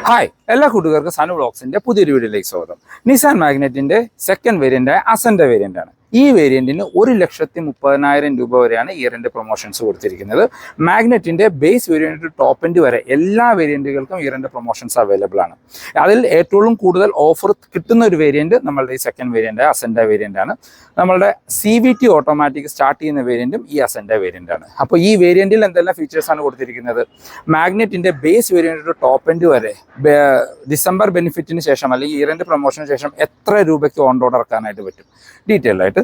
Hi എല്ലാ കൂട്ടുകാർക്കും സനു വ്ളോഗ്സിന്റെ പുതിയൊരു വീഡിയോയിലേക്ക് സ്വാഗതം. നിസാൻ മാഗ്നറ്റിന്റെ സെക്കൻഡ് വേരിയന്റ് അസെൻഡ വേരിയന്റ് ആണ്. ഈ വേരിയന്റിന് 1,30,000 രൂപ വരെയാണ് ഇയർ എൻഡ് പ്രൊമോഷൻസ് കൊടുത്തിരിക്കുന്നത്. മാഗ്നറ്റിന്റെ ബേസ് വേരിയന്റ് ടോപ്പ് എൻഡ് വരെ എല്ലാ വേരിയന്റുകൾക്കും ഇയർ എൻഡ് പ്രൊമോഷൻസ് അവൈലബിൾ ആണ്. അതിൽ ഏറ്റവും കൂടുതൽ ഓഫർ കിട്ടുന്ന ഒരു വേരിയന്റ് നമ്മളുടെ ഈ സെക്കൻഡ് വേരിയന്റ് അസെൻഡ വേരിയന്റ് ആണ്. നമ്മളുടെ CVT ഓട്ടോമാറ്റിക് സ്റ്റാർട്ട് ചെയ്യുന്ന വേരിയന്റും ഈ അസെൻഡ വേരിയന്റ് ആണ്. അപ്പോൾ ഈ വേരിയന്റിൽ എന്തെല്ലാം ഫീച്ചേഴ്സ് ആണ് കൊടുത്തിരിക്കുന്നത്? മാഗ്നറ്റിന്റെ ബേസ് വേരിയന്റ് ടോപ്പ് എൻഡ് വരെ ഡിസംബർ ബെനിഫിറ്റിന് ശേഷം അല്ലെങ്കിൽ ഇയർ എൻഡ് പ്രൊമോഷന് ശേഷം എത്ര രൂപയ്ക്ക് ഓൺ റോഡ് ഇറക്കാനായിട്ട് പറ്റും ഡീറ്റെയിൽ ആയിട്ട്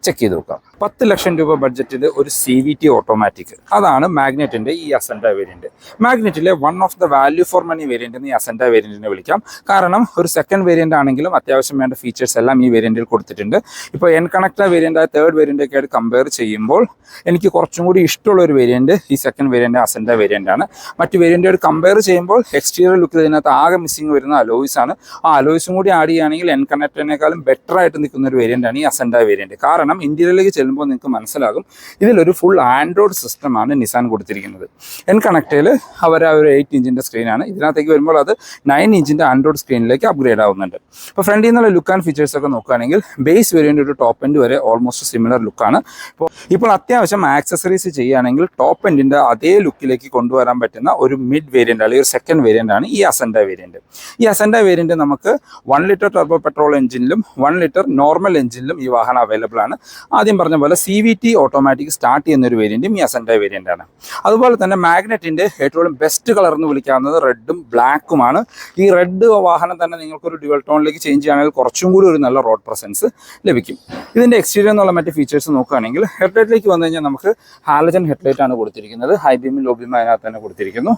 ചെക്ക് ചെയ്ത് നോക്കാം. 10 ലക്ഷം രൂപ ബഡ്ജറ്റിൽ ഒരു CVT ഓട്ടോമാറ്റിക്, അതാണ് മാഗ്നറ്റിന്റെ ഈ അസെൻഡ വേരിയന്റ്. മാഗ്നറ്റിലെ one of the value for money variant എന്ന് ഈ അസെൻഡ വേരിയന്റിനെ വിളിക്കാം. കാരണം ഒരു സെക്കൻഡ് വേരിയന്റ് ആണെങ്കിലും അത്യാവശ്യം വേണ്ട ഫീച്ചേഴ്സ് എല്ലാം ഈ വേരിയന്റിൽ കൊടുത്തിട്ടുണ്ട്. ഇപ്പോൾ N connector variant third variant ഒക്കെ ആയിട്ട് കമ്പയർ ചെയ്യുമ്പോൾ എനിക്ക് കുറച്ചും കൂടി ഇഷ്ടമുള്ള ഒരു വേരിയന്റ് ഈ സെക്കൻഡ് വേരിയന്റ് അസെൻഡ വേരിയന്റ് ആണ്. മറ്റ് വേരിയന്റുകൾ കമ്പയർ ചെയ്യുമ്പോൾ എക്സ്റ്റീരിയർ ലുക്കിൽ ഇതിനകത്ത് ആകെ മിസ്സിംഗ് വരുന്ന അലോയ്സ് ആണ്. ആ അലോയ്സും കൂടി ആഡ് ചെയ്യുകയാണെങ്കിൽ എൻ കണക്റ്ററിനേക്കാളും ബെറ്റർ ആയിട്ട് നിൽക്കുന്ന ഒരു വേരിയന്റ് ആണ് ഈ അസെൻഡ വേരിയന്റ്. കാരണം ഇന്ത്യയിലേക്ക് ചെല്ലുമ്പോൾ നിങ്ങൾക്ക് മനസ്സിലാകും ഇതിലൊരു ഫുൾ ആൻഡ്രോയിഡ് സിസ്റ്റമാണ് നിസാൻ കൊടുത്തിരിക്കുന്നത്. എൻ കണക്റ്റയിൽ അവർ ആ ഒരു 8 ഇഞ്ചിൻ്റെ സ്ക്രീനാണ്. ഇതിനകത്തേക്ക് വരുമ്പോൾ അത് 9 ഇഞ്ചിൻ്റെ ആൻഡ്രോയിഡ് സ്ക്രീനിലേക്ക് അപ്ഗ്രേഡ് ആവുന്നുണ്ട്. ഇപ്പോൾ ഫ്രണ്ടിൽ നിന്നുള്ള ലുക്ക് ആൻഡ് ഫീച്ചേഴ്സ് ഒക്കെ നോക്കുകയാണെങ്കിൽ ബേസ് വേരിയൻ്റ് ഒരു ടോപ്പ് എൻഡ് വരെ ഓൾമോസ്റ്റ് സിമിലർ ലുക്കാണ്. ഇപ്പോൾ അത്യാവശ്യം ആക്സസറീസ് ചെയ്യുകയാണെങ്കിൽ ടോപ്പ് എൻഡിൻ്റെ അതേ ലുക്കിലേക്ക് കൊണ്ടുവരാൻ പറ്റുന്ന ഒരു മിഡ് വേരിയൻ്റ് അല്ലെങ്കിൽ ഒരു സെക്കൻഡ് വേരിയൻ്റ് ആണ് ഈ അസെൻഡ വേരിയൻറ്റ്. ഈ അസെൻഡ വേരിയൻറ്റ് നമുക്ക് 1 ലിറ്റർ ടർബോ പെട്രോൾ എഞ്ചിനിലും 1 ലിറ്റർ നോർമൽ എഞ്ചിനിലും ഈ വാഹനം അവൈലബിൾ ആണ്. ആദ്യം പറഞ്ഞ പോലെ CVT ഓട്ടോമാറ്റിക് സ്റ്റാർട്ട് ചെയ്യുന്ന ഒരു വേരിയന്റും ഈ അസെൻഡ വേരിയന്റ് ആണ്. അതുപോലെ തന്നെ മാഗ്നറ്റിന്റെ ഏറ്റവും ബെസ്റ്റ് കളർ എന്ന് വിളിക്കാവുന്നത് റെഡും ബ്ലാക്കുമാണ്. ഈ റെഡ് വാഹനം തന്നെ നിങ്ങൾക്കൊരു ഡ്യുവൽ ടോണിലേക്ക് ചേഞ്ച് ചെയ്യുകയാണെങ്കിൽ കുറച്ചും കൂടി ഒരു നല്ല റോഡ് പ്രസൻസ് ലഭിക്കും. ഇതിന്റെ എക്സ്റ്റീരിയർ എന്നുള്ള മറ്റ് ഫീച്ചേഴ്സ് നോക്കുകയാണെങ്കിൽ ഹെഡ്ലൈറ്റിലേക്ക് വന്നു കഴിഞ്ഞാൽ നമുക്ക് ഹാലജൻ ഹെഡ്ലൈറ്റ് ആണ് കൊടുത്തിരിക്കുന്നത്. ഹൈ ബീമും ലോ ബീമും അതിനകത്ത് തന്നെ കൊടുത്തിരിക്കുന്നു.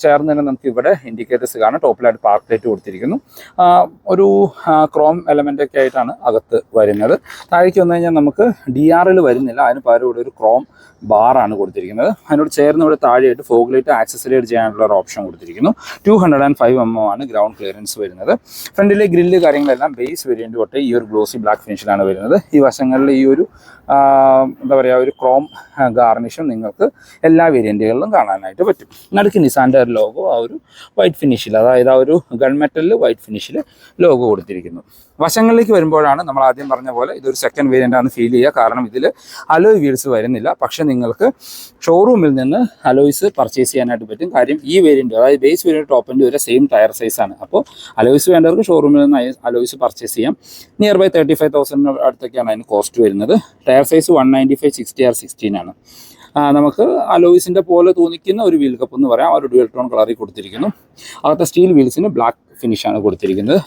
ചേർന്ന് തന്നെ നമുക്ക് ഇവിടെ ഇൻഡിക്കേറ്റേഴ്സ് കാണാം. ടോപ്പിലായിട്ട് പാർക്ക് ലൈറ്റ് കൊടുത്തിരിക്കുന്നു. ഒരു ക്രോം എലമെൻ്റ് ഒക്കെ ആയിട്ടാണ് അകത്ത് വരുന്നത്. താഴേക്ക് വന്നു കഴിഞ്ഞാൽ നമുക്ക് DR വരുന്നില്ല, അതിന് പകരം ഇവിടെ ഒരു ക്രോം ബാറാണ് കൊടുത്തിരിക്കുന്നത്. അതിനോട് ചേർന്ന് ഇവിടെ താഴെയായിട്ട് ഫോഗ് ലൈറ്റ് ആക്സസറൈഡ് ചെയ്യാനുള്ള ഒരു ഓപ്ഷൻ കൊടുത്തിരിക്കുന്നു. 205 mm ആണ് ഗ്രൗണ്ട് ക്ലിയറൻസ് വരുന്നത്. ഫ്രണ്ടിലെ ഗ്രില്ല് കാര്യങ്ങളെല്ലാം ബേസ് വേരിയൻ്റ് തൊട്ട് ഈ ഒരു ഗ്ലോസി ബ്ലാക്ക് ഫിനിഷിലാണ് വരുന്നത്. ഈ വശങ്ങളിൽ ഈ ഒരു എന്താ പറയുക ഒരു ക്രോം ഗാർണിഷും നിങ്ങൾക്ക് എല്ലാ വേരിയൻറ്റുകളിലും കാണാനായിട്ട് പറ്റും. നടുക്ക് നിസാൻ്റെ ലോഗോ ആ ഒരു വൈറ്റ് ഫിനിഷിൽ, അതായത് ആ ഒരു ഗൺമെറ്റലിൽ വൈറ്റ് ഫിനിഷിൽ ലോഗോ കൊടുത്തിരിക്കുന്നു. വശങ്ങളിലേക്ക് വരുമ്പോഴാണ് നമ്മൾ ആദ്യം പറഞ്ഞ പോലെ ഇതൊരു സെക്കൻഡ് വേരിയൻ്റ് ആണ് ഫീൽ ചെയ്യുക. കാരണം ഇതിൽ അലോയ് വീൽസ് വരുന്നില്ല. പക്ഷേ നിങ്ങൾക്ക് ഷോറൂമിൽ നിന്ന് അലോയ്സ് പർച്ചേസ് ചെയ്യാനായിട്ട് പറ്റും. കാര്യം ഈ വേരിയൻറ്റ് അതായത് ബേസ് വേരിയൻറ്റ് ടോപ്പ് എൻഡ് വരെ സെയിം ടയർ സൈസാണ്. അപ്പോൾ അലോയ്സ് വേണ്ടവർക്ക് ഷോറൂമിൽ നിന്ന് അലോയ്സ് പർച്ചേസ് ചെയ്യാം. നിയർ ബൈ 35,000 അടുത്തൊക്കെയാണ് അതിന് കോസ്റ്റ് വരുന്നത്. ടയർ സൈസ് 195 60R16 ആണ്. നമുക്ക് അലോയ്സിൻ്റെ പോലെ തോന്നിക്കുന്ന ഒരു വീൽ കപ്പ് എന്ന് പറയാം. ഒരു ഡ്യുവൽ ടോൺ കളറിൽ കൊടുത്തിരിക്കുന്നു. അകത്തെ സ്റ്റീൽ വീൽസിന് ബ്ലാക്ക് ഫിനിഷാണ് കൊടുത്തിരിക്കുന്നത്.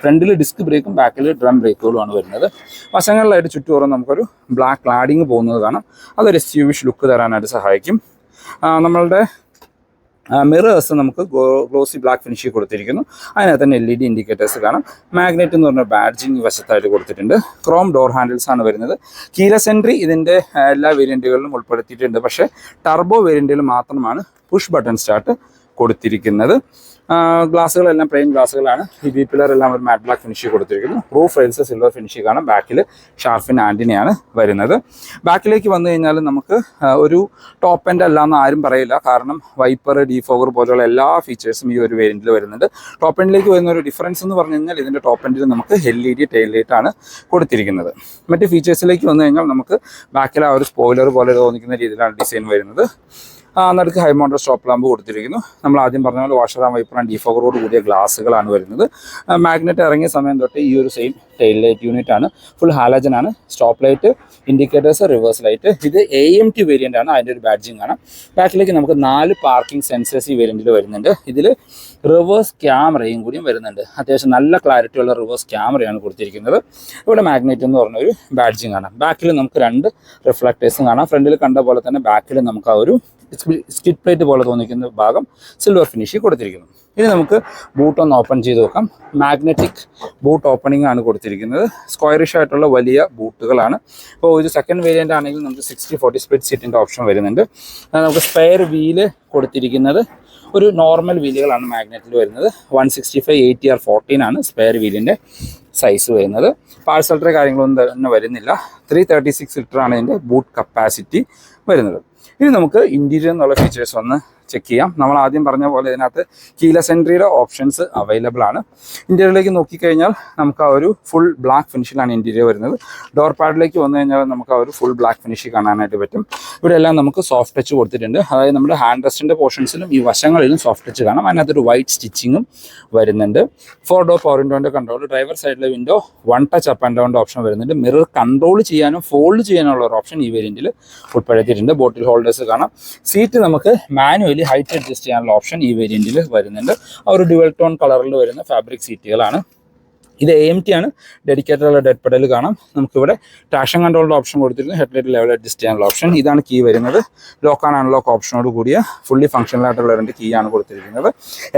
ഫ്രണ്ടിൽ ഡിസ്ക് ബ്രേക്കും ബാക്കിൽ ഡ്രം ബ്രേക്കുകളുമാണ് വരുന്നത്. വശങ്ങളിലായിട്ട് ചുറ്റുപുറം നമുക്കൊരു ബ്ലാക്ക് ക്ലാഡിങ് പോകുന്നത് കാണാം. അതൊരു SUV ലുക്ക് തരാനായിട്ട് സഹായിക്കും. നമ്മളുടെ മിറേഴ്സ് നമുക്ക് ഗ്ലോസി ബ്ലാക്ക് ഫിനിഷിൽ കൊടുത്തിരിക്കുന്നു. അതിനകത്ത് തന്നെ LED ഇൻഡിക്കേറ്റേഴ്സ് കാണാം. മാഗ്നറ്റ് എന്ന് പറഞ്ഞ ബാഡ്ജിങ് വശത്തായിട്ട് കൊടുത്തിട്ടുണ്ട്. ക്രോം ഡോർ ഹാൻഡിൽസ് ആണ് വരുന്നത്. കീലെസ് എൻട്രി ഇതിൻ്റെ എല്ലാ വേരിയൻറ്റുകളിലും ഉൾപ്പെടുത്തിയിട്ടുണ്ട്. പക്ഷേ ടർബോ വേരിയൻറ്റിൽ മാത്രമാണ് പുഷ് ബട്ടൺ സ്റ്റാർട്ട് കൊടുത്തിരിക്കുന്നത്. ഗ്ലാസ്സുകളെല്ലാം പ്ലെയിൻ ഗ്ലാസ്സുകളാണ്. ഈ ബി പില്ലർ എല്ലാം ഒരു മാറ്റ് ബ്ലാക്ക് ഫിനിഷ് കൊടുത്തിരിക്കുന്നു. റൂഫ് റെയിൽസ് സിൽവർ ഫിനിഷ് കാണാം. ബാക്കിൽ ഷാർഫിൻ ആൻറ്റിനയാണ് വരുന്നത്. ബാക്കിലേക്ക് വന്നു കഴിഞ്ഞാൽ നമുക്ക് ഒരു ടോപ്പ് എൻഡ് അല്ലാന്ന് ആരും പറയില്ല. കാരണം വൈപ്പർ, ഡീഫോഗർ പോലെയുള്ള എല്ലാ ഫീച്ചേഴ്സും ഈ ഒരു വേരിയൻറ്റിൽ വരുന്നുണ്ട്. ടോപ്പ് എൻഡിലേക്ക് വരുന്ന ഒരു ഡിഫറൻസ് എന്ന് പറഞ്ഞു കഴിഞ്ഞാൽ ഇതിൻ്റെ ടോപ്പ് എൻഡിൽ നമുക്ക് LED ടെയിൽ ലൈറ്റാണ് കൊടുത്തിരിക്കുന്നത്. മറ്റ് ഫീച്ചേഴ്സിലേക്ക് വന്നു കഴിഞ്ഞാൽ നമുക്ക് ബാക്കിൽ ആ ഒരു സ്പോയിലർ പോലെ തോന്നിക്കുന്ന രീതിയിലാണ് ഡിസൈൻ വരുന്നത്. നടുക്ക് ഹൈ മൗണ്ടഡ് സ്റ്റോപ്പ് ലാമ്പ് കൊടുത്തിരിക്കുന്നു. നമ്മൾ ആദ്യം പറഞ്ഞ പോലെ വാഷർ ആൻഡ് വൈപ്പർ ആൻഡ് ഡീഫോഗറോട് കൂടിയ ഗ്ലാസ്സുകളാണ് വരുന്നത്. മാഗ്നറ്റ് ഇറങ്ങിയ സമയം തൊട്ട് ഈ ഒരു സെയിം ടെയിൽ ലൈറ്റ് യൂണിറ്റ് ആണ്. ഫുൾ ഹാലജൻ ആണ്. Stop light, indicators, reverse light. ഇത് AMT വേരിയൻ്റ് ആണ്. അതിൻ്റെ ഒരു ബാഡ്ജിങ് കാണാം. ബാക്കിലേക്ക് നമുക്ക് 4 പാർക്കിംഗ് സെൻസേഴ്സ് ഈ വേരിയൻറ്റിൽ വരുന്നുണ്ട്. ഇതിൽ റിവേഴ്സ് ക്യാമറയും കൂടിയും വരുന്നുണ്ട്. അത്യാവശ്യം നല്ല ക്ലാരിറ്റി ഉള്ള റിവേഴ്സ് ക്യാമറയാണ് കൊടുത്തിരിക്കുന്നത്. ഇവിടെ മാഗ്നറ്റ് എന്ന് പറഞ്ഞൊരു ബാഡ്ജിങ് കാണാം. ബാക്കിൽ നമുക്ക് 2 റിഫ്ലക്ടേഴ്സും കാണാം. ഫ്രണ്ടിൽ കണ്ട പോലെ തന്നെ ബാക്കിൽ നമുക്ക് ആ ഒരു സ്കിഡ് പ്ലേറ്റ് പോലെ തോന്നിക്കുന്ന ഭാഗം സിൽവർ ഫിനിഷിൽ കൊടുത്തിരിക്കുന്നു. ഇനി നമുക്ക് ബൂട്ട് ഒന്ന് ഓപ്പൺ ചെയ്ത് നോക്കാം. മാഗ്നറ്റിക് ബൂട്ട് ഓപ്പണിംഗ് ആണ് കൊടുത്തിരിക്കുന്നത്. സ്ക്വയറിഷ് ആയിട്ടുള്ള വലിയ ബൂട്ടുകളാണ്. ഇപ്പോൾ ഒരു സെക്കൻഡ് വേരിയൻ്റ് ആണെങ്കിൽ നമുക്ക് 60-40 സ്പ്ലിറ്റ് സീറ്റിൻ്റെ ഓപ്ഷൻ വരുന്നുണ്ട്. നമുക്ക് സ്പെയർ വീല് കൊടുത്തിരിക്കുന്നത് ഒരു നോർമൽ വീലുകളാണ് മാഗ്നറ്റിൽ വരുന്നത്. 165 80R14 ആണ് സ്പെയർ വീലിൻ്റെ സൈസ് വരുന്നത്. പാഴ്സൽട്ടറി കാര്യങ്ങളൊന്നും തന്നെ വരുന്നില്ല. 336 ലിറ്ററാണ് ഇതിൻ്റെ ബൂട്ട് കപ്പാസിറ്റി വരുന്നത്. ഇനി നമുക്ക് ഇന്റീരിയർ എന്നുള്ള ഫീച്ചേഴ്സ് ഒന്ന് ചെക്ക് ചെയ്യാം. നമ്മൾ ആദ്യം പറഞ്ഞ പോലെ ഇതിനകത്ത് കീലെസ് എൻട്രിയുടെ ഓപ്ഷൻസ് അവൈലബിൾ ആണ്. ഇന്റീരിയറിലേക്ക് നോക്കിക്കഴിഞ്ഞാൽ നമുക്ക് ആ ഒരു ഫുൾ ബ്ലാക്ക് ഫിനിഷിലാണ് ഇന്റീരിയർ വരുന്നത്. ഡോർ പാഡിലേക്ക് വന്നു കഴിഞ്ഞാൽ നമുക്ക് ആ ഒരു ഫുൾ ബ്ലാക്ക് ഫിനിഷ് കാണാനായിട്ട് പറ്റും. ഇവിടെ എല്ലാം നമുക്ക് സോഫ്റ്റ് ടച്ച് കൊടുത്തിട്ടുണ്ട്. അതായത് നമ്മുടെ ഹാൻഡ് റെസ്റ്റിൻ്റെ പോർഷൻസിലും ഈ വശങ്ങളിലും സോഫ്റ്റ് ടച്ച് കാണാം. അതിനകത്തൊരു വൈറ്റ് സ്റ്റിച്ചിങ്ങും വരുന്നുണ്ട്. 4 ഡോർ പവർ വിൻഡോൻ്റെ കൺട്രോൾ, ഡ്രൈവർ സൈഡിലെ വിൻഡോ 1 ടച്ച് അപ്പ് ആൻഡ് ഡൗണിൻ്റെ ഓപ്ഷൻ വരുന്നുണ്ട്. മിറർ കൺട്രോൾ ചെയ്യാനും ഫോൾഡ് ചെയ്യാനുള്ള ഒരു ഓപ്ഷൻ ഈ വേരിയൻറ്റിൽ ഉൾപ്പെടുത്തിയിട്ടുണ്ട്. ബോട്ടിൽ ഹോൾഡേഴ്സ് കാണാം. സീറ്റ് നമുക്ക് മാനുവലി ഹൈറ്റ് അഡ്ജസ്റ്റ് ചെയ്യാനുള്ള ഓപ്ഷൻ ഈ വേരിയൻറ്റിൽ വരുന്നുണ്ട്. ആ ഒരു ഡ്യുവൽ ടോൺ കളറിൽ വരുന്ന ഫാബ്രിക് സീറ്റുകളാണ്. ഇത് AMT ആണ്. ഡെഡിക്കേറ്റഡ് ഉള്ള ഡെഡ് പെഡൽ കാണാം. നമുക്കിവിടെ ട്രാക്ഷൻ കൺട്രോളിൻ്റെ ഓപ്ഷൻ കൊടുത്തിരുന്നു. ഹെഡ്ലൈറ്റ് ലെവൽ അഡ്ജസ്റ്റ് ചെയ്യാനുള്ള ഓപ്ഷൻ. ഇതാണ് കീ വരുന്നത്. ലോക്ക് ആൻഡ് അൺലോക്ക് ഓപ്ഷനോട് കൂടിയ ഫുള്ളി ഫംഗ്ഷണൽ ആയിട്ടുള്ള 2 കീ ആണ് കൊടുത്തിരിക്കുന്നത്.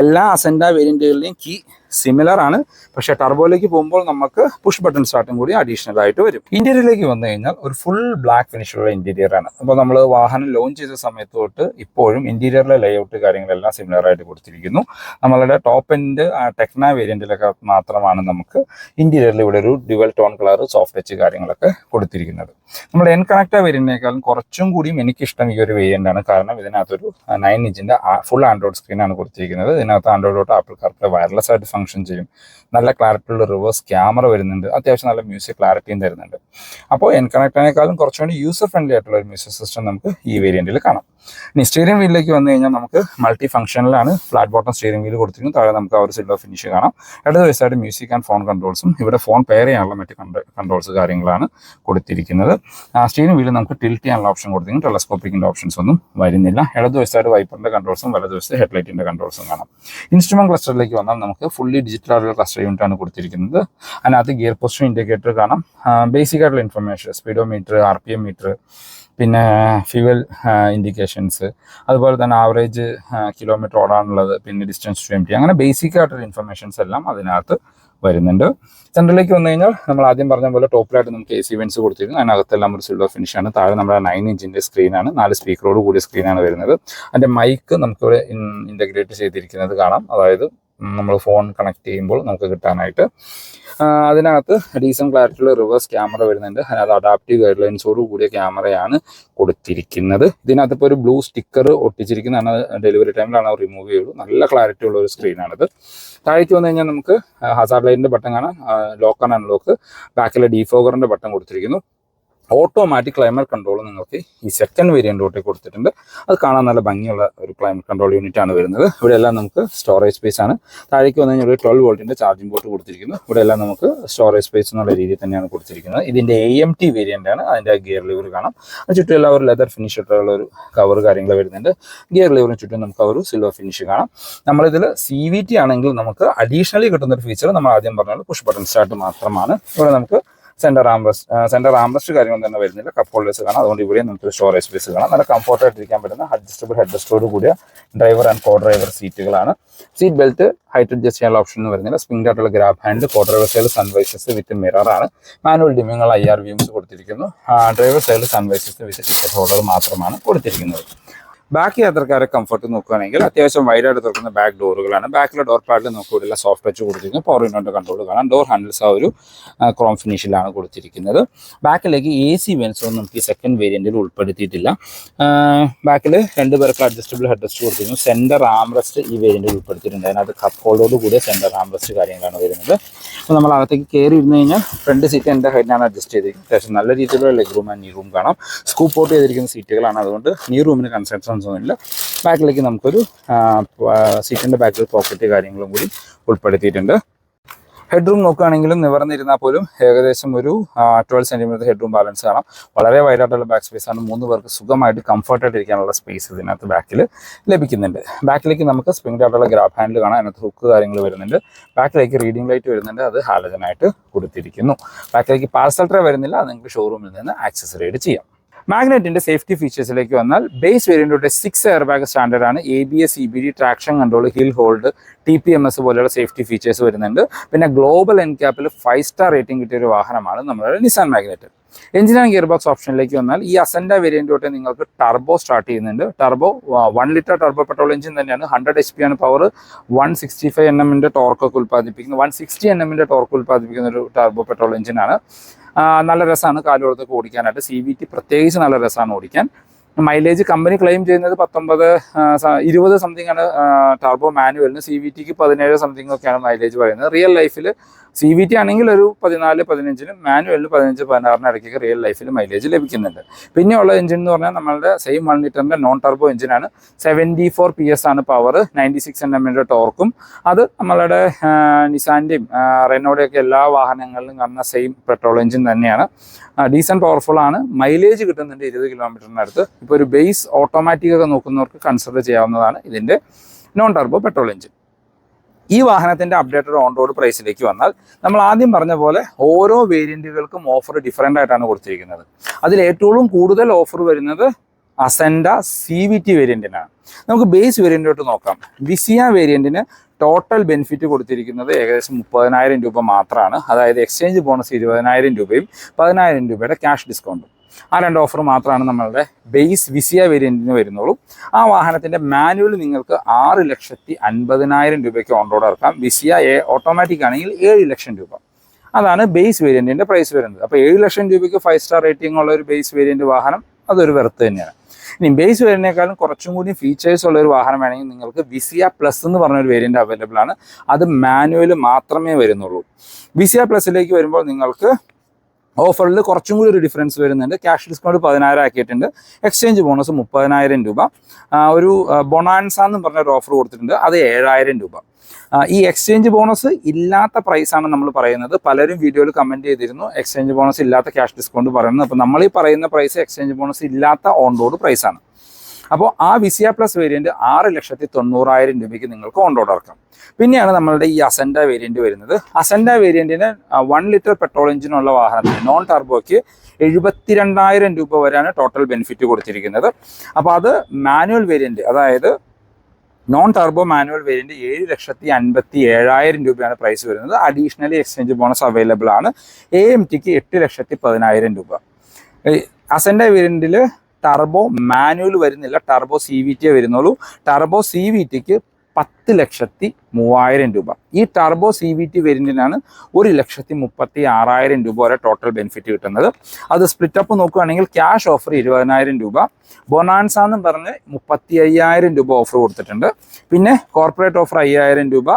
എല്ലാ അസെൻഡ വേരിയൻറ്റുകളിലെയും കീ സിമിലർ ആണ്. പക്ഷേ ടർബോയിലേക്ക് പോകുമ്പോൾ നമുക്ക് പുഷ് ബട്ടൺ സ്റ്റാർട്ടും കൂടി അഡീഷണൽ ആയിട്ട് വരും. ഇന്റീരിയറിലേക്ക് വന്നു കഴിഞ്ഞാൽ ഒരു ഫുൾ ബ്ലാക്ക് ഫിനിഷുള്ള ഇന്റീരിയർ ആണ്. അപ്പോൾ നമ്മൾ വാഹനം ലോഞ്ച് ചെയ്ത സമയത്ത് തൊട്ട് ഇപ്പോഴും ഇന്റീരിയറിലെ ലേഔട്ട് കാര്യങ്ങളെല്ലാം സിമിലർ ആയിട്ട് കൊടുത്തിരിക്കുന്നു. നമ്മളുടെ ടോപ്പ് എൻഡ് ടെക്ന വേരിയന്റിലൊക്കെ മാത്രമാണ് നമുക്ക് ഇന്റീരിയറിൽ ഇവിടെ ഒരു dual tone colour soft touch കാര്യങ്ങളൊക്കെ കൊടുത്തിരിക്കുന്നത്. നമ്മുടെ എൻ കണക്റ്റ വേരിയന്റിനേക്കാളും കുറച്ചും കൂടിയും എനിക്കിഷ്ടം ഈ ഒരു വേരിയന്റ് ആണ്. കാരണം ഇതിനകത്തൊരു 9 ഇഞ്ചിന്റെ ഫുൾ ആൻഡ്രോയിഡ് സ്ക്രീനാണ് കൊടുത്തിരിക്കുന്നത്. ഇതിനകത്ത് ആൻഡ്രോയിഡ് തൊട്ട് ആപ്പിൾ കാർപ്ലേ വയർലെസ് ആയിട്ട് ഫംഗ്ഷൻ ചെയ്യും. നല്ല ക്ലാരിറ്റിയുള്ള റിവേഴ്സ് ക്യാമറ വരുന്നുണ്ട്. അത്യാവശ്യം നല്ല മ്യൂസിക് ക്ലാരിറ്റിയും തരുന്നുണ്ട്. അപ്പോൾ എൻ കണക്റ്റിനേക്കാളും കുറച്ചുകൂടി യൂസർ ഫ്രണ്ട്ലി ആയിട്ടുള്ള ഒരു മ്യൂസിക് സിസ്റ്റം നമുക്ക് ഈ വേരിയന്റിൽ കാണാം. ഇനി സ്റ്റിയറിംഗ് വീലിലേക്ക് വന്നു കഴിഞ്ഞാൽ നമുക്ക് മൾട്ടി ഫംഗ്ഷനിലാണ് ഫ്ലാറ്റ് ബോട്ടം സ്റ്റിയറിംഗ് വീൽ കൊടുത്തിരിക്കുന്നു. താഴെ നമുക്ക് ആ ഒരു സിൽവർ ഫിനിഷ് കാണാം. ഇടതുവശമായിട്ട് മ്യൂസിക് ആൻഡ് ഫോൺ കൺട്രോൾസും ഇവിടെ ഫോൺ പെയർ ചെയ്യാനുള്ള മറ്റ് കൺട്രോൾസ് കാര്യങ്ങളാണ് കൊടുത്തിരിക്കുന്നത്. സ്റ്റിയറിംഗ് വീൽ നമുക്ക് ടിൽറ്റ് ചെയ്യാനുള്ള ഓപ്ഷൻ കൊടുത്തിരിക്കുന്നു. ടെലസ്കോപ്പിക്കിൻ്റെ ഓപ്ഷൻസ് ഒന്നും വരുന്നില്ല. ഇടതുവശമായിട്ട് വൈപ്പറിൻ്റെ കൺട്രോൾസും വലതുവശത്ത് ഹെഡ്ലൈറ്റിൻ്റെ കൺട്രോൾസും കാണാം. ഇൻസ്ട്രുമെന്റ് ക്ലസ്റ്ററിലേക്ക് വന്നാൽ നമുക്ക് ഫുള്ളി ഡിജിറ്റൽ ആയിട്ടുള്ള ക്ലസ്റ്റർ യൂണിറ്റ് ആണ് കൊടുത്തിരിക്കുന്നത്. അതിനകത്ത് ഗിയർ പൊസിഷൻ ഇൻഡിക്കേറ്റർ കാണാം. ബേസിക് ആയിട്ടുള്ള ഇൻഫർമേഷൻ, സ്പീഡോമീറ്റർ, RPM മീറ്റർ, പിന്നെ ഫ്യൂവൽ ഇൻഡിക്കേഷൻസ്, അതുപോലെ തന്നെ ആവറേജ് കിലോമീറ്റർ ഓടാനുള്ളത്, പിന്നെ ഡിസ്റ്റൻസ് ടു എംറ്റി, അങ്ങനെ ബേസിക് ആയിട്ടുള്ള ഇൻഫർമേഷൻസ് എല്ലാം അതിനകത്ത് വരുന്നുണ്ട്. സെൻട്രലിലേക്ക് വന്നു കഴിഞ്ഞാൽ നമ്മൾ ആദ്യം പറഞ്ഞ പോലെ ടോപ്പിലായിട്ട് നമുക്ക് AC വെൻസ് കൊടുത്തിരുന്നു. അതിനകത്തെല്ലാം ഒരു സിൽവർ ഫിനിഷാണ്. താഴെ നമ്മുടെ 9 ഇഞ്ചിൻ്റെ സ്ക്രീനാണ്. 4 സ്പീക്കറോട് കൂടിയ സ്ക്രീനാണ് വരുന്നത്. അതിൻ്റെ മൈക്ക് നമുക്കിവിടെ ഇൻ്റഗ്രേറ്റ് ചെയ്തിരിക്കുന്നത് കാണാം. അതായത് നമ്മൾ ഫോൺ കണക്ട് ചെയ്യുമ്പോൾ നമുക്ക് കിട്ടാനായിട്ട്. അതിനകത്ത് ഡീസൻറ്റ് ക്ലാരിറ്റിയുള്ള റിവേഴ്സ് ക്യാമറ വരുന്നുണ്ട്. അതിനകത്ത് അഡാപ്റ്റീവ് ഗൈഡ് ലൈൻസോട് കൂടിയ ക്യാമറയാണ് കൊടുത്തിരിക്കുന്നത്. ഇതിനകത്ത് ഇപ്പോൾ ഒരു ബ്ലൂ സ്റ്റിക്കർ ഒട്ടിച്ചിരിക്കുന്നതാണ്. ഡെലിവറി ടൈമിലാണ് അവർ റിമൂവ് ചെയ്യുള്ളൂ. നല്ല ക്ലാരിറ്റി ഉള്ള ഒരു സ്ക്രീനാണിത്. താഴേക്ക് വന്നു കഴിഞ്ഞാൽ നമുക്ക് ഹസാർഡ് ലൈറ്റിൻ്റെ ബട്ടൺ കാണാം. Lock and unlock. ബാക്കിലെ ഡീഫോഗറിൻ്റെ ബട്ടൺ കൊടുത്തിരിക്കുന്നു. ഓട്ടോമാറ്റിക് ക്ലൈമറ്റ് കൺട്രോൾ നിങ്ങൾക്ക് ഈ സെക്കൻഡ് വേരിയൻ്റ് തൊട്ടേ കൊടുത്തിട്ടുണ്ട്. അത് കാണാൻ നല്ല ഭംഗിയുള്ള ഒരു ക്ലൈമറ്റ് കൺട്രോൾ യൂണിറ്റ് ആണ് വരുന്നത്. ഇവിടെ എല്ലാം നമുക്ക് സ്റ്റോറേജ് സ്പേസ് ആണ്. താഴേക്ക് വന്നു കഴിഞ്ഞാൽ ഒരു 12 വോൾട്ടിൻ്റെ ചാർജിംഗ് പോർട്ട് കൊടുത്തിരിക്കുന്നു. ഇവിടെ എല്ലാം നമുക്ക് സ്റ്റോറേജ് സ്പേസ് എന്നുള്ള രീതിയിൽ തന്നെയാണ് കൊടുത്തിരിക്കുന്നത്. ഇതിൻ്റെ AMT വേരിയൻ്റ് ആണ്. അതിൻ്റെ ഗിയർ ലിവർ കാണാം. ചുറ്റും എല്ലാം ഒരു ലെതർ ഫിനിഷ് ഇട്ടുള്ള ഒരു കവർ കാര്യങ്ങൾ വരുന്നുണ്ട്. ഗിയർ ലിവറിന് ചുറ്റും നമുക്ക് ഒരു സിൽവർ ഫിനിഷ് കാണാം. നമ്മളിതിൽ CVT ആണെങ്കിൽ നമുക്ക് അഡീഷണലി കിട്ടുന്ന ഒരു ഫീച്ചർ നമ്മൾ ആദ്യം പറഞ്ഞാൽ പുഷ് ബട്ടൺ സ്റ്റാർട്ട് മാത്രമാണ്. ഇവിടെ നമുക്ക് സെൻറ്റർ ആംറസ്റ്റ് കാര്യങ്ങൾ തന്നെ വരുന്നില്ല. കപ്പ് ഹോൾഡേഴ്സ് കാണാം. അതുകൊണ്ട് ഇവിടെ നമുക്ക് സ്റ്റോറേജ് സ്പേസ് കാണാം. നല്ല കംഫർട്ടായിട്ട് ഇരിക്കാൻ പറ്റുന്ന അഡ്ജസ്റ്റബിൾ ഹെഡ് റെസ്റ്റോട് കൂടിയ ഡ്രൈവർ ആൻഡ് കോ ഡ്രൈവർ സീറ്റുകളാണ്. സീറ്റ് ബെൽറ്റ് ഹൈറ്റ് അഡ്ജസ്റ്റ് ചെയ്യാനുള്ള ഓപ്ഷൻ ഒന്നും വരുന്നില്ല. സ്പ്രിംഗ് ആയിട്ടുള്ള ഗ്രാബ് ഹാൻഡ്, കോ ഡ്രൈവർ സൈഡിൽ സൺവൈസസ് വിത്ത് മിററാണ്. മാനുവൽ ഡിമ്മിങ്ങുള്ള IR വ്യൂസ് കൊടുത്തിരിക്കുന്നു. ഡ്രൈവർ സൈഡിൽ സൺവൈസസ് വിത്ത് ടിക്കറ്റ് ഹോൾഡർ മാത്രമാണ് കൊടുത്തിരിക്കുന്നത്. ബാക്കി യാത്രക്കാരെ കംഫർട്ട് നോക്കുകയാണെങ്കിൽ അത്യാവശ്യം വൈഡായിട്ട് തുറക്കുന്ന ബാക്ക് ഡോറുകളാണ്. ബാക്കിലെ ഡോർ പാഡിൽ നമുക്ക് ഇവിടെ സോഫ്റ്റ് ടച്ച് കൊടുത്തിരിക്കുന്നത്. പവർ വിൻഡോൻ്റെ കൺട്രോൾ കാണാം. ഡോർ ഹാൻഡിൽസ് ആ ഒരു ക്രോം ഫിനിഷിലാണ് കൊടുത്തിരിക്കുന്നത്. ബാക്കിലേക്ക് AC വെൻസൊന്നും നമുക്ക് ഈ സെക്കൻഡ് വേരിയൻറ്റിൽ ഉൾപ്പെടുത്തിയിട്ടില്ല. ബാക്കിൽ 2 പേർക്ക് അഡ്ജസ്റ്റബിൾ ഹെഡ് റെസ്റ്റ് കൊടുത്തിരിക്കുന്നു. സെൻറ്റർ ആംറസ്റ്റ് ഈ വേരിയൻറ്റിൽ ഉൾപ്പെടുത്തിയിട്ടുണ്ട്. അതിനകത്ത് കപ്പ് ഹോൾഡോട് കൂടിയ സെൻറ്റർ ആംറസ്റ്റ് കാര്യങ്ങളാണ് വരുന്നത്. അപ്പോൾ നമ്മൾ അകത്തേക്ക് കയറി ഇരുന്ന് കഴിഞ്ഞാൽ ഫ്രണ്ട് സീറ്റ് എൻ്റെ ഹൈറ്റിനാണ് അഡ്ജസ്റ്റ് ചെയ്തിരിക്കുന്നത്. അത്യാവശ്യം നല്ല രീതിയിലുള്ള ലെഗ് റൂം ആൻഡ് നീ റൂം കാണാം. സ്കൂപ്പ് ഔട്ട് ചെയ്തിരിക്കുന്ന സീറ്റുകളാണ്. അതുകൊണ്ട് നീ റൂമിന് കൺസെൻട്രേഷൻ ഒന്നുമില്ല. ബാക്കിലേക്ക് നമുക്കൊരു സീറ്റിൻ്റെ ബാക്കിൽ പോക്കറ്റ് കാര്യങ്ങളും കൂടി ഉൾപ്പെടുത്തിയിട്ടുണ്ട്. ഹെഡ് റൂം നോക്കുകയാണെങ്കിലും നിവർന്നിരുന്നാൽ പോലും ഏകദേശം ഒരു 12 സെൻറ്റിമീറ്റർ ഹെഡ് റൂം ബാലൻസ് കാണാം. വളരെ വൈഡായിട്ടുള്ള ബാക്ക് സ്പേസ് ആണ്. 3 പേർക്ക് സുഖമായിട്ട് കംഫർട്ടായിട്ട് ഇരിക്കാനുള്ള സ്പേസ് ഇതിനകത്ത് ബാക്കിൽ ലഭിക്കുന്നുണ്ട്. ബാക്കിലേക്ക് നമുക്ക് സ്പ്രിംഗ് ആയിട്ടുള്ള ഗ്രാബ് ഹാൻഡിൽ കാണാം. അതിനകത്ത് ഹുക്ക് കാര്യങ്ങൾ വരുന്നുണ്ട്. ബാക്കിലേക്ക് റീഡിംഗ് ലൈറ്റ് വരുന്നുണ്ട്. അത് ഹാലജനായിട്ട് കൊടുത്തിരിക്കുന്നു. ബാക്കിലേക്ക് പാർസൽ ട്രേ വരുന്നില്ല. അത് നിങ്ങൾക്ക് ഷോറൂമിൽ നിന്ന് ആക്സസ് റൈഡ് ചെയ്യാം. മാഗ്നറ്റിൻ്റെ സേഫ്റ്റി ഫീച്ചേഴ്സിലേക്ക് വന്നാൽ ബേസ് വേരിയൻറ്റിൻ്റെ 6 എയർ ബാഗ് സ്റ്റാൻഡേർഡാണ്. ABS, EBD, traction control, hill hold, TPMS പോലെയുള്ള സേഫ്റ്റി ഫീച്ചേഴ്സ് വരുന്നുണ്ട്. പിന്നെ ഗ്ലോബൽ NCAPൽ 5 സ്റ്റാർ റേറ്റിംഗ് കിട്ടിയ ഒരു വാഹനമാണ് നമ്മുടെ Nissan Magnite. Engine and gear box ഓപ്ഷനിലേക്ക് വന്നാൽ ഈ അസെൻഡ വേരിയൻ്റ് തൊട്ട് നിങ്ങൾക്ക് ടർബോ സ്റ്റാർട്ട് ചെയ്യുന്നുണ്ട്. Turbo 1 litre turbo petrol engine തന്നെയാണ്. 100 HP ആണ് പവർ. 165 Nm ടോർക്കൊക്കെ ഉൽപ്പാദിപ്പിക്കുന്ന 160 Nm ടോർക്ക് ഉൽപ്പാദിപ്പിക്കുന്ന ഒരു ടർബോ പെട്രോൾ എഞ്ചിനാണ്. നല്ല രസമാണ് കാലുകൊടുത്തൊക്കെ ഓടിക്കാനായിട്ട്. CVT പ്രത്യേകിച്ച് നല്ല രസമാണ് ഓടിക്കാൻ. മൈലേജ് കമ്പനി ക്ലെയിം ചെയ്യുന്നത് 20 സംതിങ് ആണ് ടർബോ മാനുവലിന്. CVTക്ക് 17 സംതിങ് ഒക്കെയാണ് മൈലേജ് പറയുന്നത്. റിയൽ ലൈഫിൽ CVT ആണെങ്കിൽ ഒരു 14-15, മാനുവലിന് 15-16 ഇടയ്ക്കൊക്കെ റിയൽ ലൈഫിൽ മൈലേജ് ലഭിക്കുന്നുണ്ട്. പിന്നെയുള്ള എഞ്ചിൻ എന്ന് പറഞ്ഞാൽ നമ്മളുടെ സെയിം 1 ലിറ്ററിൻ്റെ നോൺ ടർബോ എഞ്ചിനാണ്. 74 PS ആണ് പവർ, 96 Nm ടോർക്കും. അത് നമ്മളുടെ നിസാൻ്റെയും റെനോയുടെയൊക്കെ എല്ലാ വാഹനങ്ങളിലും കാണുന്ന സെയിം പെട്രോൾ എഞ്ചിൻ തന്നെയാണ്. ഡീസൻറ്റ് പവർഫുൾ ആണ്. മൈലേജ് കിട്ടുന്നുണ്ട് 20 കിലോമീറ്ററിനടുത്ത്. ഇപ്പോൾ ഒരു ബേസ് ഓട്ടോമാറ്റിക് ഒക്കെ നോക്കുന്നവർക്ക് കൺസിഡർ ചെയ്യാവുന്നതാണ് ഇതിൻ്റെ നോൺ ടർബോ പെട്രോൾ എഞ്ചിൻ. ഈ വാഹനത്തിൻ്റെ അപ്ഡേറ്റഡ് ഓൺ റോഡ് പ്രൈസിലേക്ക് വന്നാൽ നമ്മൾ ആദ്യം പറഞ്ഞ പോലെ ഓരോ വേരിയൻറ്റുകൾക്കും ഓഫർ ഡിഫറൻ്റ് ആയിട്ടാണ് കൊടുത്തിരിക്കുന്നത്. അതിൽ ഏറ്റവും കൂടുതൽ ഓഫർ വരുന്നത് അസെൻഡ CVT വേരിയൻറ്റിനാണ്. നമുക്ക് ബേസ് വേരിയൻറ്റോട്ട് നോക്കാം. വിസിയ വേരിയൻറ്റിന് ടോട്ടൽ ബെനിഫിറ്റ് കൊടുത്തിരിക്കുന്നത് ഏകദേശം 30,000 രൂപ മാത്രമാണ്. അതായത് എക്സ്ചേഞ്ച് ബോണസ് 20,000 രൂപയും 10,000 രൂപയുടെ ക്യാഷ് ഡിസ്കൗണ്ടും. ആ 2 ഓഫർ മാത്രമാണ് നമ്മളുടെ ബേസ് വിസിയ വേരിയൻറ്റിന് വരുന്നുള്ളൂ. ആ വാഹനത്തിൻ്റെ മാനുവൽ നിങ്ങൾക്ക് 6,50,000 രൂപയ്ക്ക് ഓൺ റോഡ് ഇറക്കാം. വിസിയ ഓട്ടോമാറ്റിക് ആണെങ്കിൽ 7 ലക്ഷം രൂപ. അതാണ് ബേസ് വേരിയൻറ്റിൻ്റെ പ്രൈസ് വരുന്നത്. അപ്പോൾ 7 ലക്ഷം രൂപയ്ക്ക് 5 സ്റ്റാർ റേറ്റിംഗ് ഉള്ള ഒരു ബേസ് വേരിയൻറ്റ് വാഹനം അതൊരു വെർത്ത് തന്നെയാണ്. ഇനി ബേസ് വേരിയൻറ്റിനേക്കാളും കുറച്ചും കൂടി ഫീച്ചേഴ്സ് ഉള്ള ഒരു വാഹനം വേണമെങ്കിൽ നിങ്ങൾക്ക് വിസിയ പ്ലസ് എന്ന് പറഞ്ഞൊരു വേരിയൻറ്റ് അവൈലബിൾ ആണ്. അത് മാനുവൽ മാത്രമേ വരുന്നുള്ളൂ. വിസിയ പ്ലസിലേക്ക് വരുമ്പോൾ നിങ്ങൾക്ക് ഓഫറിൽ കുറച്ചും കൂടി ഒരു ഡിഫറൻസ് വരുന്നുണ്ട്. ക്യാഷ് ഡിസ്കൗണ്ട് 10,000 ആക്കിയിട്ടുണ്ട്. എക്സ്ചേഞ്ച് ബോണസ് 30,000 രൂപ. ഒരു ബൊണാൻസ എന്ന് പറഞ്ഞൊരു ഓഫർ കൊടുത്തിട്ടുണ്ട്, അത് 7,000 രൂപ. ഈ എക്സ്ചേഞ്ച് ബോണസ് ഇല്ലാത്ത പ്രൈസാണ് നമ്മൾ പറയുന്നത്. പലരും വീഡിയോയിൽ കമൻറ്റ് ചെയ്തിരുന്നു എക്സ്ചേഞ്ച് ബോണസ് ഇല്ലാത്ത ക്യാഷ് ഡിസ്കൗണ്ട് പറയുന്നത്. അപ്പോൾ നമ്മൾ ഈ പറയുന്ന പ്രൈസ് എക്സ്ചേഞ്ച് ബോണസ് ഇല്ലാത്ത ഓൺ റോഡ് പ്രൈസാണ്. അപ്പോൾ ആ വിസിയ പ്ലസ് വേരിയൻറ്റ് 6,90,000 രൂപയ്ക്ക് നിങ്ങൾക്ക് ഓൺ റോഡ് ഇറക്കാം. പിന്നെയാണ് നമ്മളുടെ ഈ അസെൻഡ വേരിയൻറ്റ് വരുന്നത്. അസെൻഡ വേരിയൻറ്റിന് 1 ലിറ്റർ പെട്രോൾ എഞ്ചിനുള്ള വാഹനത്തിന് നോൺ ടർബോയ്ക്ക് 72,000 രൂപ വരെയാണ് ടോട്ടൽ ബെനിഫിറ്റ് കൊടുത്തിരിക്കുന്നത്. അപ്പോൾ അത് മാനുവൽ വേരിയൻറ്റ്, അതായത് നോൺ ടർബോ മാനുവൽ വേരിയൻറ്റ് 7,57,000 രൂപയാണ് പ്രൈസ് വരുന്നത്. അഡീഷണലി എക്സ്ചേഞ്ച് ബോണസ് അവൈലബിൾ ആണ്. AMTക്ക് 8,10,000 രൂപ. അസെൻഡ വേരിയൻറ്റിൽ ടർബോ മാനുവൽ വരുന്നില്ല, ടർബോ CVT വരുന്നുള്ളൂ. ടർബോ CVTക്ക് 10,03,000 രൂപ. ഈ ടർബോ CVT വേരിയൻറ്റിനാണ് 1,36,000 രൂപ വരെ ടോട്ടൽ ബെനിഫിറ്റ് കിട്ടുന്നത്. അത് സ്പ്ലിറ്റപ്പ് നോക്കുകയാണെങ്കിൽ ക്യാഷ് ഓഫർ 20,000 രൂപ, ബൊണാൻസ എന്നും പറഞ്ഞ് 35,000 രൂപ ഓഫർ കൊടുത്തിട്ടുണ്ട്. പിന്നെ കോർപ്പറേറ്റ് ഓഫർ 5,000 രൂപ,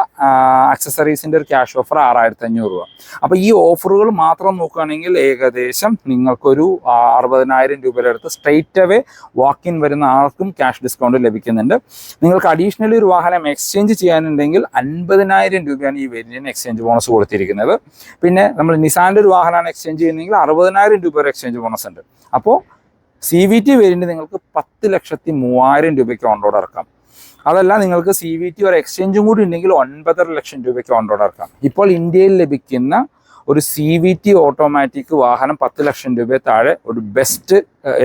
ആക്സസറീസിൻ്റെ ഒരു ക്യാഷ് ഓഫർ 6,500 രൂപ. അപ്പോൾ ഈ ഓഫറുകൾ മാത്രം നോക്കുകയാണെങ്കിൽ ഏകദേശം നിങ്ങൾക്കൊരു 60,000 രൂപയുടെ അടുത്ത് സ്ട്രെയിറ്റ് അവേ വാക്ക് ഇൻ വരുന്ന ആർക്കും ക്യാഷ് ഡിസ്കൗണ്ട് ലഭിക്കുന്നുണ്ട്. നിങ്ങൾക്ക് അഡീഷണലി ഒരു വാഹനം എക്സ്ചേഞ്ച് ചെയ്യാനുണ്ടെങ്കിൽ 50,000 രൂപയാണ് ഈ വേരിയൻറ്റിന് എക്സ്ചേഞ്ച് ബോണസ് കൊടുത്തിരിക്കുന്നത്. പിന്നെ നമ്മൾ നിസാൻ്റെ ഒരു വാഹനമാണ് എക്സ്ചേഞ്ച് ചെയ്യുന്നതെങ്കിൽ 60,000 രൂപ ഒരു എക്സ്ചേഞ്ച് ബോണസ് ഉണ്ട്. അപ്പോൾ CVT വേരിയൻറ്റ് നിങ്ങൾക്ക് 10,03,000 രൂപയ്ക്ക് ഓൺ റോഡ് ഇറക്കാം. അതല്ല നിങ്ങൾക്ക് CVT ഒരു എക്സ്ചേഞ്ചും കൂടി ഉണ്ടെങ്കിൽ 9.5 ലക്ഷം രൂപയ്ക്ക് ഓൺ റോഡ് ഇറക്കാം. ഇപ്പോൾ ഇന്ത്യയിൽ ലഭിക്കുന്ന ഒരു CVT ഓട്ടോമാറ്റിക് വാഹനം 10 ലക്ഷം രൂപയെ താഴെ ഒരു ബെസ്റ്റ്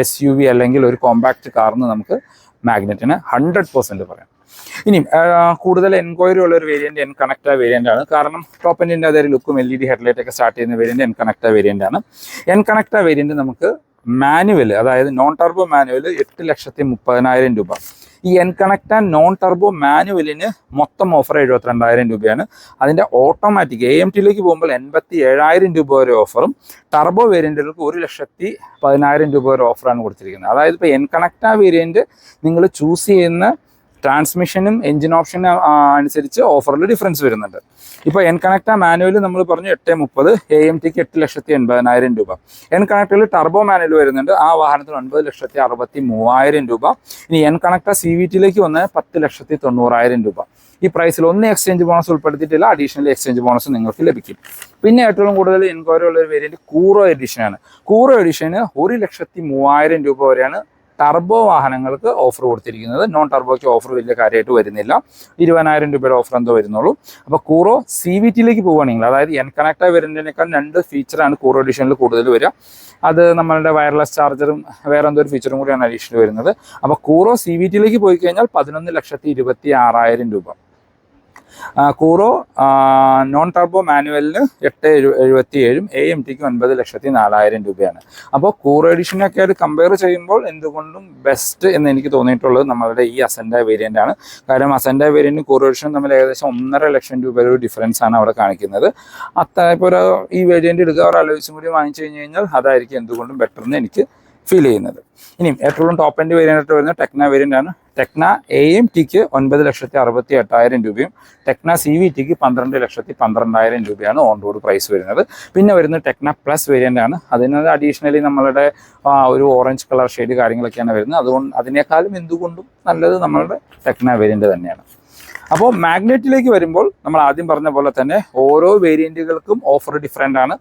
SUV അല്ലെങ്കിൽ ഒരു കോമ്പാക്ട് കാർന്ന് നമുക്ക് മാഗ്നറ്റിന് 100% പറയാം. ഇനി കൂടുതൽ എൻക്വയറി ഉള്ള ഒരു വേരിയൻറ്റ് എൻകണക്റ്റ വേരിയൻ്റ് ആണ്. കാരണം ടോപ്പ് എൻഡിൻ്റെ അതേ ലുക്കും LED ഹെഡ്ലൈറ്റ് ഒക്കെ സ്റ്റാർട്ട് ചെയ്യുന്ന വേരിയൻറ്റ് എൻകണക്റ്റ വേരിയൻ്റ് ആണ്. എൻകണക്റ്റ വേരിയൻറ്റ് നമുക്ക് മാനുവൽ, അതായത് നോൺ ടർബോ മാനുവൽ 8,30,000 രൂപ. ഈ എൻകണക്റ്റ നോൺ ടർബോ മാനുവലിന് മൊത്തം ഓഫർ 72,000 രൂപയാണ്. അതിൻ്റെ ഓട്ടോമാറ്റിക് AMTയിലേക്ക് പോകുമ്പോൾ 87,000 രൂപ വരെ ഓഫറും, ടർബോ വേരിയൻറ്റുകൾക്ക് 1,10,000 രൂപ വരെ ഓഫറാണ് കൊടുത്തിരിക്കുന്നത്. അതായത് ഇപ്പോൾ എൻകണക്റ്റ വേരിയൻറ്റ് നിങ്ങൾ ചൂസ് ചെയ്യുന്ന ട്രാൻസ്മിഷനും എഞ്ചിൻ ഓപ്ഷനും അനുസരിച്ച് ഓഫറിൽ ഡിഫറൻസ് വരുന്നുണ്ട്. ഇപ്പോൾ എൻകണക്റ്റ മാനുവൽ നമ്മൾ പറഞ്ഞു 8,30,000, AMTക്ക് 8,80,000 രൂപ. എൻകണക്റ്റയിൽ ടർബോ മാനുവൽ വരുന്നുണ്ട്, ആ വാഹനത്തിന് 9,63,000 രൂപ. ഇനി എൻകണക്റ്റ CVTയിലേക്ക് വന്നാൽ 10,90,000 രൂപ. ഈ പ്രൈസിൽ ഒന്ന് എക്സ്ചേഞ്ച് ബോണസ് ഉൾപ്പെടുത്തിയിട്ടില്ല, അഡീഷണൽ എക്സ്ചേഞ്ച് ബോണസ് നിങ്ങൾക്ക് ലഭിക്കും. പിന്നെ ഏറ്റവും കൂടുതൽ എൻക്വയറി ഉള്ള ഒരു വേരിയൻറ്റ് കൂറോ എഡിഷനാണ്. കൂറോ എഡിഷന് 1,03,000 രൂപ വരെയാണ് ടർബോ വാഹനങ്ങൾക്ക് ഓഫർ കൊടുത്തിരിക്കുന്നത്. നോൺ ടർബോയ്ക്ക് ഓഫർ വലിയ കാര്യമായിട്ട് വരുന്നില്ല, 20,000 രൂപയുടെ ഓഫർ എന്തോ വരുന്നുള്ളൂ. അപ്പോൾ കൂറോ CVTയിലേക്ക് പോവുകയാണെങ്കിൽ, അതായത് എൻകണക്റ്റ വേരിയൻറ്റിനേക്കാൾ 2 ഫീച്ചറാണ് കൂറോ എഡിഷനിൽ കൂടുതൽ വരിക. അത് നമ്മളുടെ വയർലെസ് ചാർജറും വേറെ എന്തോ ഒരു ഫീച്ചറും കൂടിയാണ് അഡീഷണൽ വരുന്നത്. അപ്പോൾ കൂറോ CVTയിലേക്ക് പോയി കഴിഞ്ഞാൽ 11,26,000 രൂപ. കൂറോ നോൺ ടർബോ മാനുവലിന് 8,77,000, AMTക്ക് 9,04,000 രൂപയാണ്. അപ്പോൾ കൂറോ എഡിഷനൊക്കെ ആയിട്ട് കമ്പയർ ചെയ്യുമ്പോൾ എന്തുകൊണ്ടും ബെസ്റ്റ് എന്ന് എനിക്ക് തോന്നിയിട്ടുള്ളത് നമ്മളുടെ ഈ അസെൻഡ വേരിയൻ്റ് ആണ്. കാരണം അസെൻഡ വേരിയൻറ്റും കൂറോ എഡിഷനും തമ്മിൽ ഏകദേശം 1.5 ലക്ഷം രൂപയുടെ ഒരു ഡിഫറൻസ് ആണ് അവിടെ കാണിക്കുന്നത്. ഇപ്പോൾ ഈ വേരിയൻറ്റ് എടുക്കുക, ഒരു ആലോചിച്ചും കൂടി വാങ്ങിച്ചു കഴിഞ്ഞ് കഴിഞ്ഞാൽ അതായിരിക്കും എന്തുകൊണ്ടും ബെറ്റർ എന്ന് എനിക്ക് ഫീൽ ചെയ്യുന്നത്. ഇനിയും ഏറ്റവും ടോപ്പ് എൻഡ് വേരിയൻ്റ് വരുന്നത് ടെക്ന വേരിയൻ്റ് ആണ്. ടെക്ന AMTക്ക് 9,68,000 രൂപയും ടെക്ന CVTക്ക് 12,12,000 രൂപയാണ് ഓൺ റോഡ് പ്രൈസ് വരുന്നത്. പിന്നെ വരുന്നത് ടെക്ന പ്ലസ് വേരിയൻ്റ് ആണ്. അതിന് അഡീഷണലി നമ്മളുടെ ഒരു ഓറഞ്ച് കളർ ഷെയ്ഡ് കാര്യങ്ങളൊക്കെയാണ് വരുന്നത്. അതുകൊണ്ട് അതിനേക്കാളും എന്തുകൊണ്ടും നല്ലത് നമ്മളുടെ ടെക്ന വേരിയൻ്റ് തന്നെയാണ്. അപ്പോൾ മാഗ്നറ്റിലേക്ക് വരുമ്പോൾ നമ്മൾ ആദ്യം പറഞ്ഞ പോലെ തന്നെ ഓരോ വേരിയൻറ്റുകൾക്കും ഓഫർ ഡിഫറെൻ്റ് ആണ്.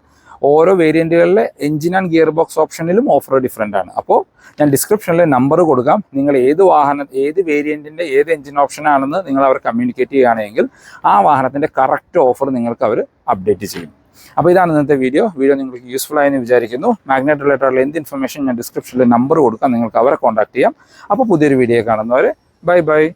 ഓരോ വേരിയൻറ്റുകളിലെ എഞ്ചിൻ ആൻഡ് ഗിയർ ബോക്സ് ഓപ്ഷനിലും ഓഫർ ഡിഫറെൻ്റ് ആണ്. അപ്പോൾ ഞാൻ ഡിസ്ക്രിപ്ഷനിൽ നമ്പർ കൊടുക്കാം. നിങ്ങൾ ഏത് വേരിയൻറ്റിൻ്റെ ഏത് എഞ്ചിൻ ഓപ്ഷനാണെന്ന് നിങ്ങൾ അവർ കമ്മ്യൂണിക്കേറ്റ് ചെയ്യുകയാണെങ്കിൽ ആ വാഹനത്തിൻ്റെ കറക്റ്റ് ഓഫർ നിങ്ങൾക്ക് അവർ അപ്ഡേറ്റ് ചെയ്യും. അപ്പോൾ ഇതാണ് ഇന്നത്തെ വീഡിയോ നിങ്ങൾക്ക് യൂസ്ഫുൾ ആയെന്ന് വിചാരിക്കുന്നു. മാഗ്നറ്റ് റിലേറ്റഡുള്ള എന്ത് ഇൻഫർമേഷൻ ഞാൻ ഡിസ്ക്രിപ്ഷനിൽ നമ്പർ കൊടുക്കാം, നിങ്ങൾക്ക് അവരെ കോൺടാക്ട് ചെയ്യാം. അപ്പോൾ പുതിയൊരു വീഡിയോ കാണുന്നവരെ ബൈ.